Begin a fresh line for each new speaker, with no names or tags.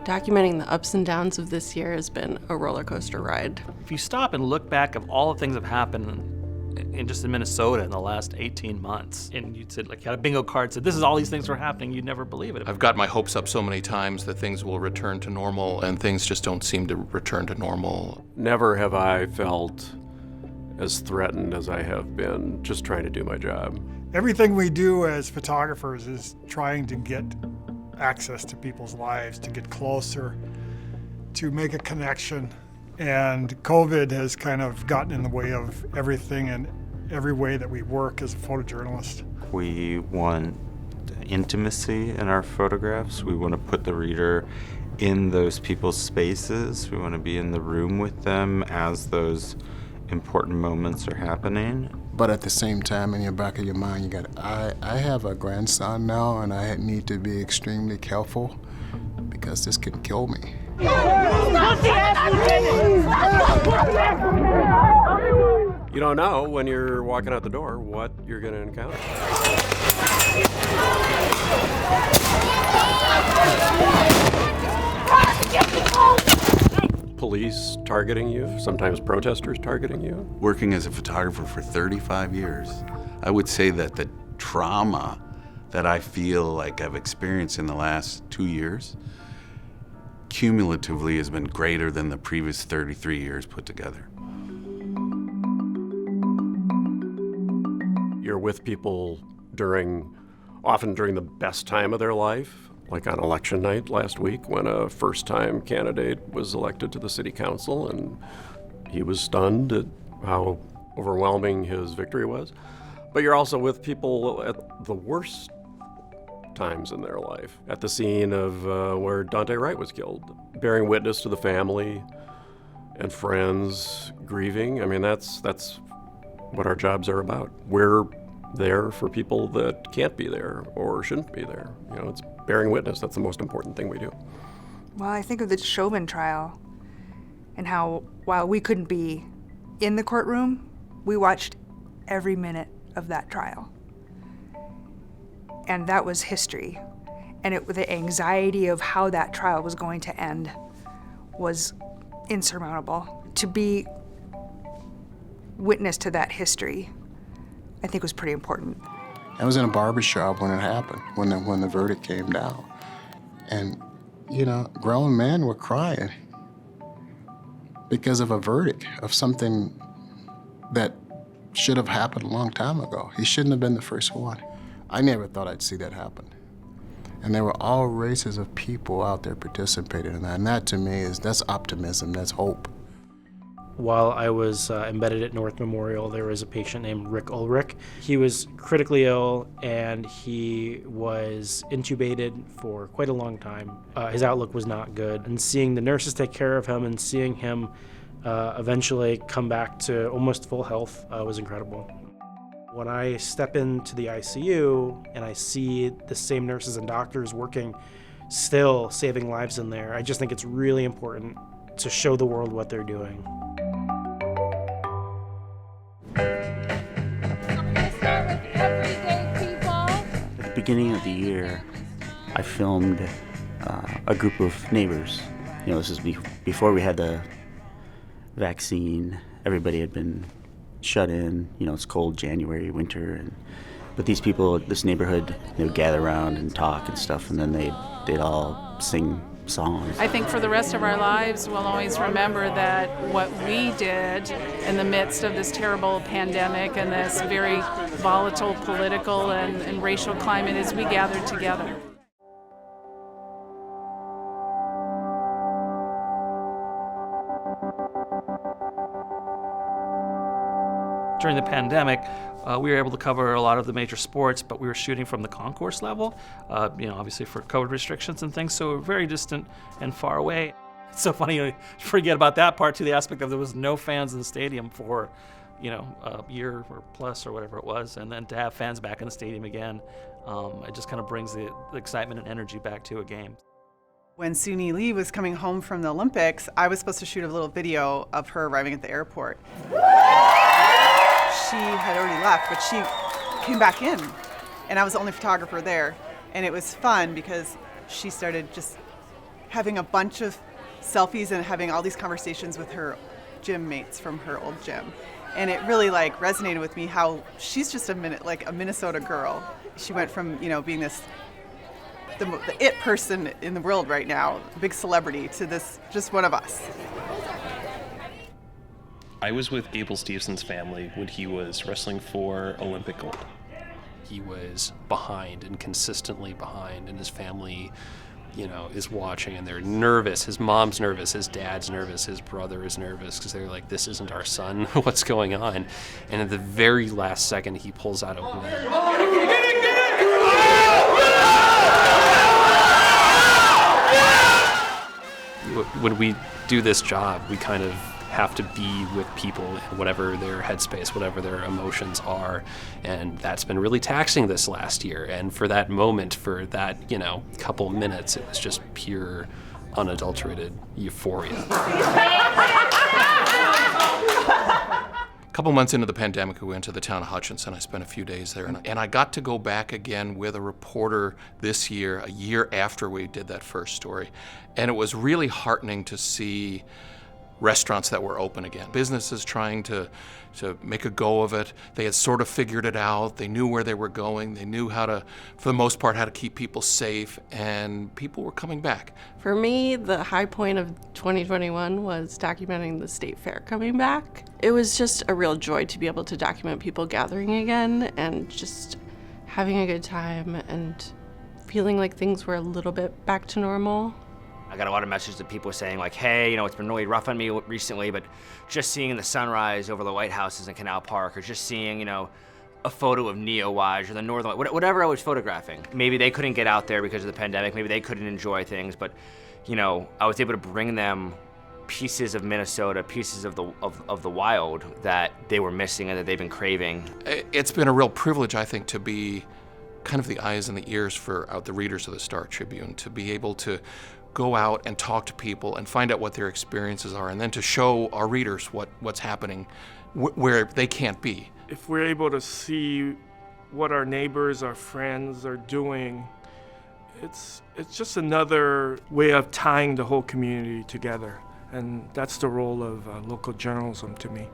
Documenting the ups and downs of this year has been a roller coaster ride.
If you stop and look back of all the things that have happened in Minnesota in the last 18 months, and you said, like, you had a bingo card, said, this is all these things were happening, you'd never believe it.
I've got my hopes up so many times that things will return to normal, and things just don't seem to return to normal.
Never have I felt as threatened as I have been just trying to do my job.
Everything we do as photographers is trying to get access to people's lives, to get closer, to make a connection. And COVID has kind of gotten in the way of everything and every way that we work as a photojournalist.
We want intimacy in our photographs. We want to put the reader in those people's spaces. We want to be in the room with them as those important moments are happening.
But at the same time, in your back of your mind, I have a grandson now, and I need to be extremely careful because this can kill me.
You don't know when you're walking out the door what you're going to encounter. Police targeting you, sometimes protesters targeting you.
Working as a photographer for 35 years, I would say that the trauma that I feel like I've experienced in the last 2 years cumulatively has been greater than the previous 33 years put together.
You're with people often during the best time of their life, like on election night last week when a first-time candidate was elected to the city council, and he was stunned at how overwhelming his victory was. But you're also with people at the worst times in their life, at the scene of where Dante Wright was killed, bearing witness to the family and friends grieving. I mean, that's what our jobs are about. We're there for people that can't be there or shouldn't be there. You know, it's bearing witness. That's the most important thing we do.
Well, I think of the Chauvin trial and how, while we couldn't be in the courtroom, we watched every minute of that trial. And that was history. And the anxiety of how that trial was going to end was insurmountable. To be witness to that history, I think was pretty important.
I was in a barber shop when it happened, when the verdict came down. And, grown men were crying because of a verdict of something that should have happened a long time ago. He shouldn't have been the first one. I never thought I'd see that happen. And there were all races of people out there participating in that. And that to me that's optimism, that's hope.
While I was embedded at North Memorial, there was a patient named Rick Ulrich. He was critically ill and he was intubated for quite a long time. His outlook was not good. And seeing the nurses take care of him and seeing him eventually come back to almost full health was incredible. When I step into the ICU and I see the same nurses and doctors working, still saving lives in there, I just think it's really important to show the world what they're doing.
At the beginning of the year, I filmed a group of neighbors. This is before we had the vaccine. Everybody had been shut in. It's cold January, winter, but these people, this neighborhood, they would gather around and talk and stuff, and then they'd all sing songs.
I think for the rest of our lives, we'll always remember that what we did in the midst of this terrible pandemic and this very volatile political and racial climate is we gathered together.
During the pandemic, we were able to cover a lot of the major sports, but we were shooting from the concourse level, obviously for COVID restrictions and things, so we were very distant and far away. It's so funny, you forget about that part too, the aspect of there was no fans in the stadium for, a year or plus or whatever it was, and then to have fans back in the stadium again, it just kind of brings the excitement and energy back to a game.
When Suni Lee was coming home from the Olympics, I was supposed to shoot a little video of her arriving at the airport. She had already left, but she came back in, and I was the only photographer there. And it was fun because she started just having a bunch of selfies and having all these conversations with her gym mates from her old gym. And it really like resonated with me how she's just a Minnesota girl. She went from, being the it person in the world right now, a big celebrity, to this just one of us.
I was with Abel Stevenson's family when he was wrestling for Olympic gold. He was behind and consistently behind, and his family, is watching, and they're nervous. His mom's nervous, his dad's nervous, his brother is nervous because they're like, this isn't our son. What's going on? And at the very last second, he pulls out a win. When we do this job, we kind of have to be with people, whatever their headspace, whatever their emotions are. And that's been really taxing this last year. And for that moment, for that, couple minutes, it was just pure, unadulterated euphoria.
A couple months into the pandemic, we went to the town of Hutchinson. I spent a few days there, and I got to go back again with a reporter this year, a year after we did that first story. And it was really heartening to see restaurants that were open again. Businesses trying to make a go of it. They had sort of figured it out. They knew where they were going. They knew how to, for the most part, how to keep people safe, and people were coming back.
For me, the high point of 2021 was documenting the state fair coming back. It was just a real joy to be able to document people gathering again and just having a good time and feeling like things were a little bit back to normal.
I got a lot of messages of people saying like, hey, it's been really rough on me recently, but just seeing the sunrise over the White Houses in Canal Park, or just seeing, a photo of Neowise or the Northern Lights, whatever I was photographing. Maybe they couldn't get out there because of the pandemic. Maybe they couldn't enjoy things, but, I was able to bring them pieces of Minnesota, pieces of the wild that they were missing and that they've been craving.
It's been a real privilege, I think, to be kind of the eyes and the ears for the readers of the Star Tribune, to be able to go out and talk to people and find out what their experiences are, and then to show our readers what's happening where they can't be.
If we're able to see what our neighbors, our friends are doing, it's just another way of tying the whole community together. And that's the role of local journalism to me.